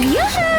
Yoo-hoo!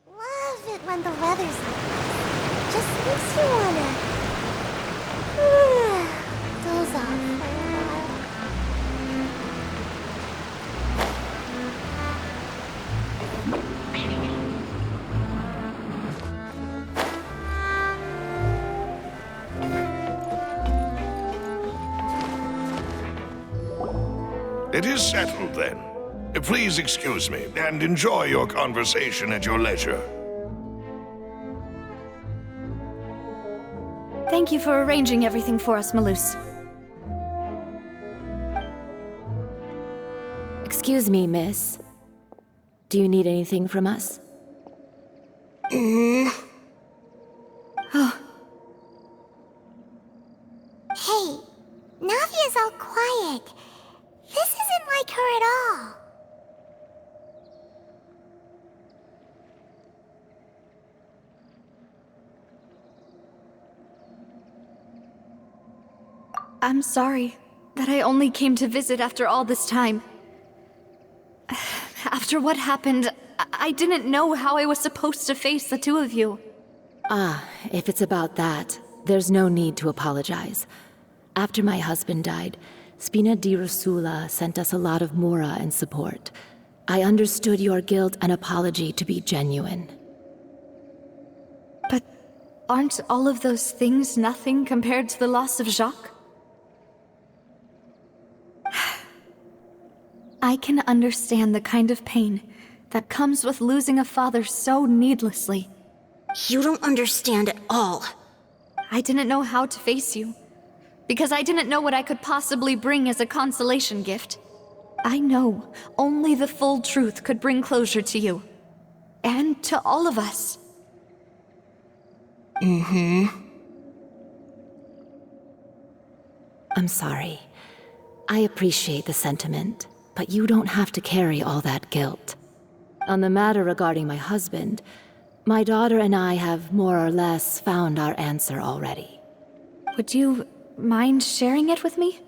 Love it when the weather's nice. Just makes you wanna doze off for a while. It is settled, then. Please excuse me, and enjoy your conversation at your leisure. Thank you for arranging everything for us, Malus. Excuse me, miss. Do you need anything from us? Hey, Navia's all quiet. This isn't like her at all. I'm sorry that I only came to visit after all this time. After what happened, I didn't know how I was supposed to face the two of you. Ah, if it's about that, there's no need to apologize. After my husband died, Spina di Rosula sent us a lot of mora and support. I understood your guilt and apology to be genuine. But aren't all of those things nothing compared to the loss of Jacques? I can understand the kind of pain that comes with losing a father so needlessly. You don't understand at all. I didn't know how to face you, because I didn't know what I could possibly bring as a consolation gift. I know only the full truth could bring closure to you, and to all of us. I'm sorry. I appreciate the sentiment, but you don't have to carry all that guilt. On the matter regarding my husband, my daughter and I have more or less found our answer already. Would you mind sharing it with me?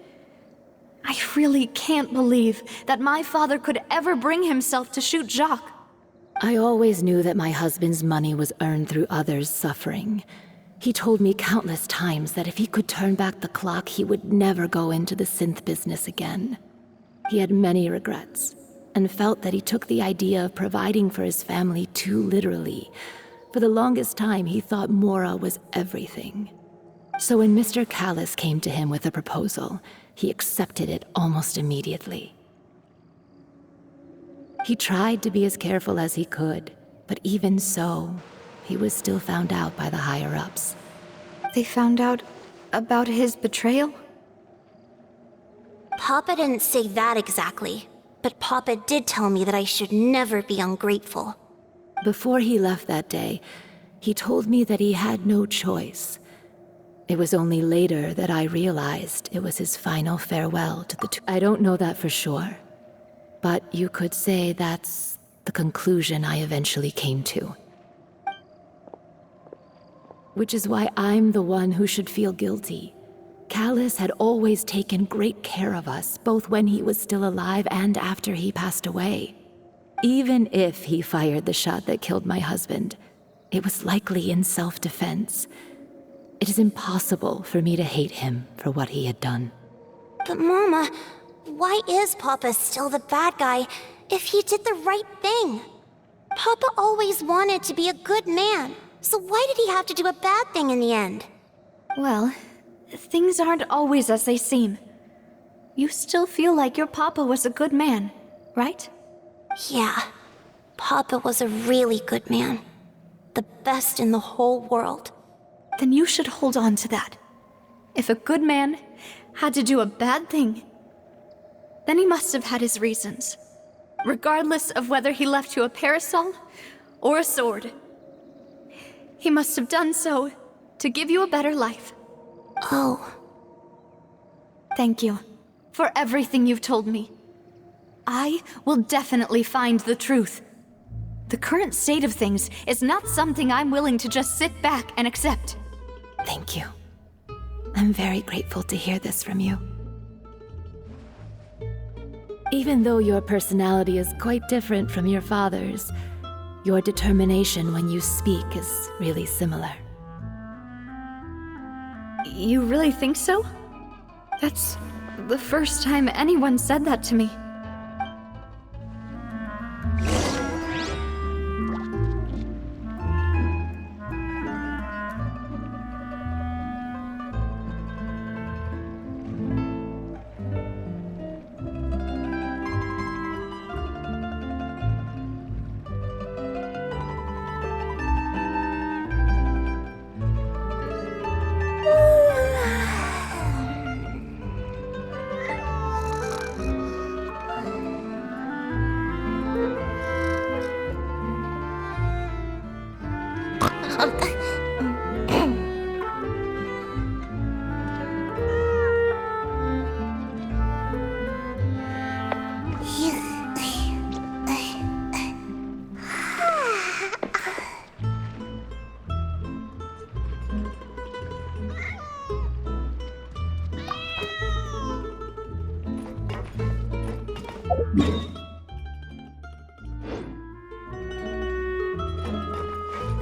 I really can't believe that my father could ever bring himself to shoot Jacques. I always knew that my husband's money was earned through others' suffering. He told me countless times that if he could turn back the clock, he would never go into the synth business again. He had many regrets, and felt that he took the idea of providing for his family too literally. For the longest time, he thought Mora was everything. So when Mr. Callis came to him with a proposal, he accepted it almost immediately. He tried to be as careful as he could, but even so, he was still found out by the higher-ups. They found out about his betrayal? Papa didn't say that exactly, but Papa did tell me that I should never be ungrateful. Before he left that day, he told me that he had no choice. It was only later that I realized it was his final farewell to the two. I don't know that for sure, but you could say that's the conclusion I eventually came to. Which is why I'm the one who should feel guilty. Callis had always taken great care of us, both when he was still alive and after he passed away. Even if he fired the shot that killed my husband, it was likely in self-defense. It is impossible for me to hate him for what he had done. But Mama, why is Papa still the bad guy if he did the right thing? Papa always wanted to be a good man, so why did he have to do a bad thing in the end? Well, things aren't always as they seem. You still feel like your papa was a good man, right? Yeah. Papa was a really good man. The best in the whole world. Then you should hold on to that. If a good man had to do a bad thing, then he must have had his reasons. Regardless of whether he left you a parasol or a sword. He must have done so to give you a better life. Oh. Thank you for everything you've told me. I will definitely find the truth. The current state of things is not something I'm willing to just sit back and accept. Thank you. I'm very grateful to hear this from you. Even though your personality is quite different from your father's, your determination when you speak is really similar. You really think so? That's the first time anyone said that to me.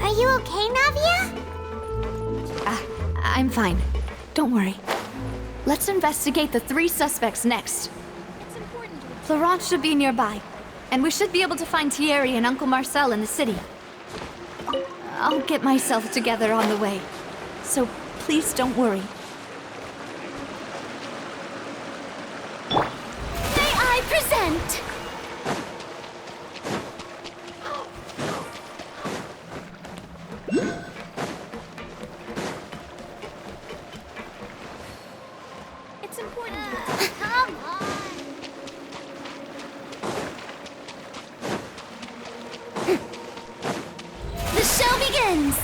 Are you okay, Navia? I'm fine. Don't worry. Let's investigate the 3 suspects next. Florent should be nearby, and we should be able to find Thierry and Uncle Marcel in the city. I'll get myself together on the way, so please don't worry. May I present? It's important. Come on. The show begins.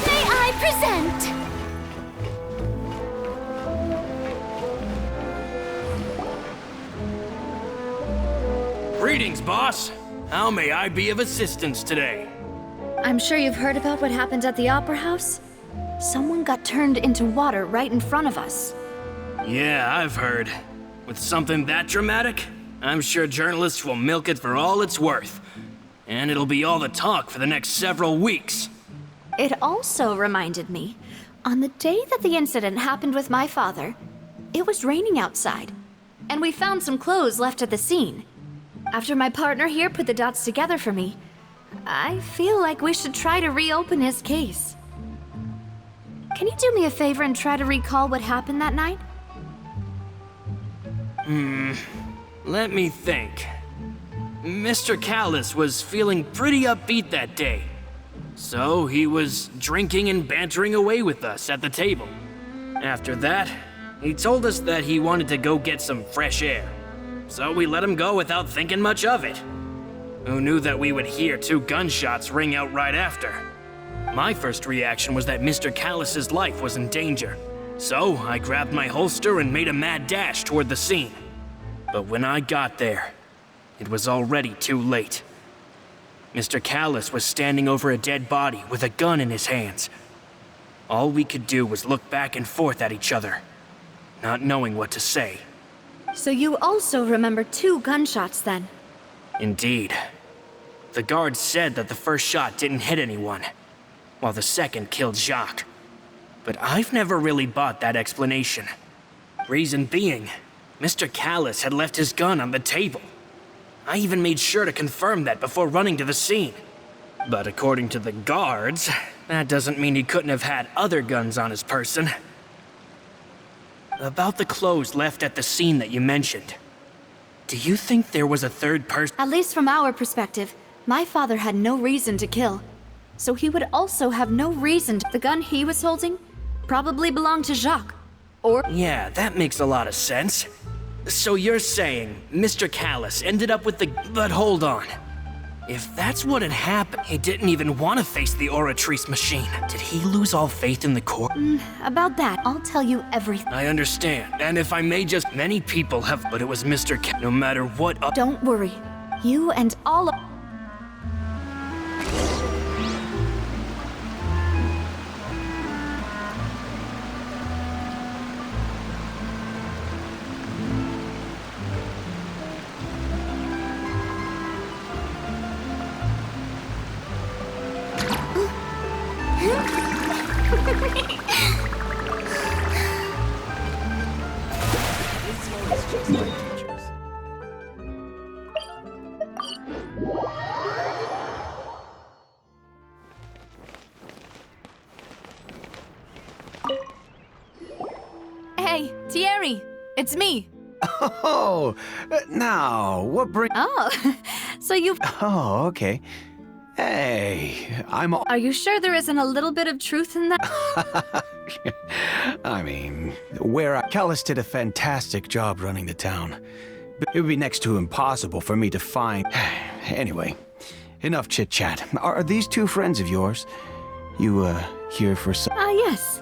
May I present? Greetings, boss. How may I be of assistance today? I'm sure you've heard about what happened at the Opera House. Someone got turned into water right in front of us. Yeah, I've heard. With something that dramatic, I'm sure journalists will milk it for all it's worth. And it'll be all the talk for the next several weeks. It also reminded me, on the day that the incident happened with my father, it was raining outside, and we found some clothes left at the scene. After my partner here put the dots together for me, I feel like we should try to reopen his case. Can you do me a favor and try to recall what happened that night? Let me think. Mr. Callis was feeling pretty upbeat that day. So he was drinking and bantering away with us at the table. After that, he told us that he wanted to go get some fresh air. So we let him go without thinking much of it. Who knew that we would hear 2 gunshots ring out right after? My first reaction was that Mr. Callis's life was in danger. So I grabbed my holster and made a mad dash toward the scene. But when I got there, it was already too late. Mr. Callis was standing over a dead body with a gun in his hands. All we could do was look back and forth at each other, not knowing what to say. So you also remember 2 gunshots then? Indeed. The guard said that the first shot didn't hit anyone, while the second killed Jacques. But I've never really bought that explanation. Reason being, Mr. Callus had left his gun on the table. I even made sure to confirm that before running to the scene. But according to the guards, that doesn't mean he couldn't have had other guns on his person. About the clothes left at the scene that you mentioned. Do you think there was a third person? At least from our perspective, my father had no reason to kill. So he would also have no reason to. The gun he was holding probably belonged to Jacques. Or. Yeah, that makes a lot of sense. So you're saying Mr. Callus ended up with the. But hold on. If that's what had happened, he didn't even want to face the Oratrice machine. Did he lose all faith in the core? About that, I'll tell you everything. I understand. And if I may just. Many people have. But it was Mr. No matter what. Don't worry. You and all of. Hey, Thierry, it's me. Oh, now, what bring... Oh, so you've... Oh, okay. Hey, I'm all... Are you sure there isn't a little bit of truth in that? I mean, Callus did a fantastic job running the town. But it would be next to impossible for me to find... Anyway, enough chit-chat. Are these two friends of yours? You, here for some... Yes.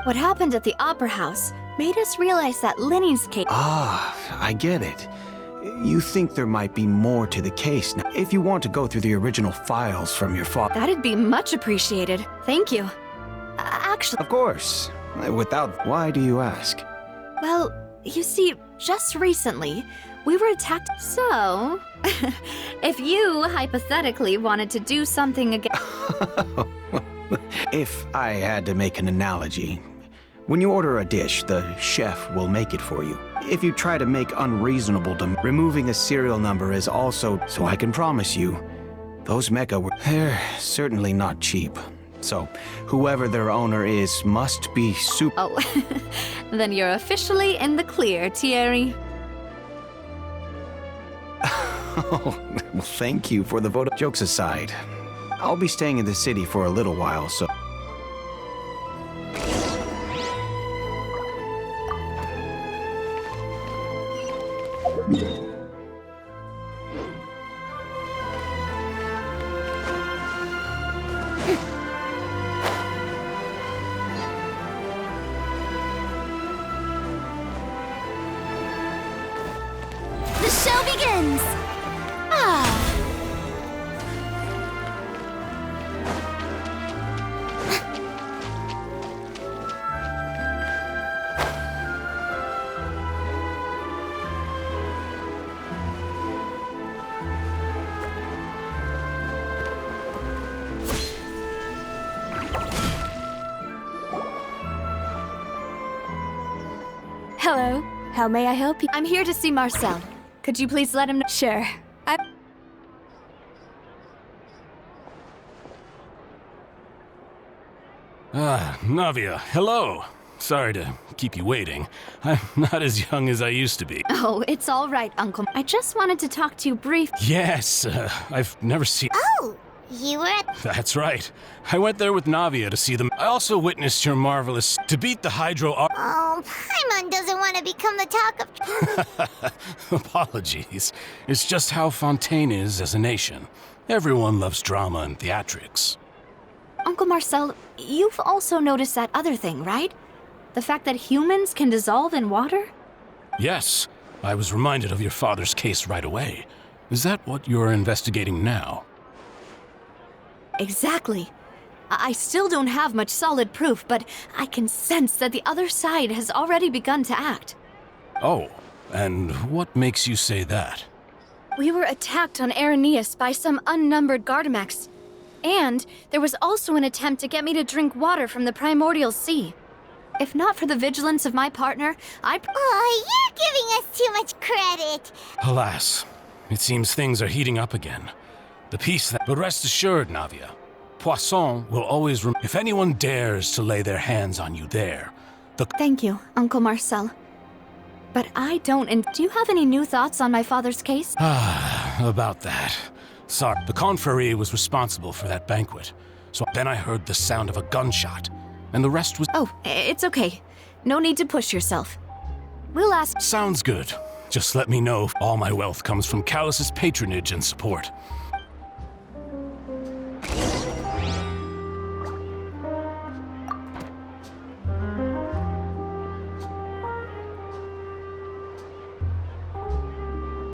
What happened at the Opera House made us realize that Linny's case... Ah, I get it. You think there might be more to the case. Now, if you want to go through the original files from your father... That'd be much appreciated. Thank you. Actually... Of course. Without... Why do you ask? Well, you see, just recently, we were attacked. So, if you hypothetically wanted to do something again... If I had to make an analogy, when you order a dish, the chef will make it for you. If you try to make unreasonable removing a serial number is also, so I can promise you, those mecha they're certainly not cheap. So, whoever their owner is must be super... Oh, then you're officially in the clear, Thierry. Oh, well, thank you for the vote. Jokes aside, I'll be staying in the city for a little while, so... The show begins! Ah. Hello. How may I help you? I'm here to see Marcel. Could you please let him know? Sure. Navia, hello. Sorry to keep you waiting. I'm not as young as I used to be. Oh, it's all right, Uncle. I just wanted to talk to you briefly. Yes, I've never seen... Oh, you were at... That's right. I went there with Navia to see them. I also witnessed your marvelous... To beat the Hydro... Oh, Paimon doesn't want to become the talk of... Apologies. It's just how Fontaine is as a nation. Everyone loves drama and theatrics. Uncle Marcel, you've also noticed that other thing, right? The fact that humans can dissolve in water? Yes. I was reminded of your father's case right away. Is that what you're investigating now? Exactly. I still don't have much solid proof, but I can sense that the other side has already begun to act. Oh, and what makes you say that? We were attacked on Araneus by some unnumbered Gardamex. And there was also an attempt to get me to drink water from the primordial sea. If not for the vigilance of my partner, Oh, you're giving us too much credit. Alas, it seems things are heating up again. The peace that... But rest assured, Navia, Poisson will always if anyone dares to lay their hands on you there, Thank you, Uncle Marcel. But I don't do you have any new thoughts on my father's case? About that. Sorry, the Confrérie was responsible for that banquet. So then I heard the sound of a gunshot, and the rest was... Oh, it's okay. No need to push yourself. We'll ask... Sounds good. Just let me know if all my wealth comes from Callus's patronage and support.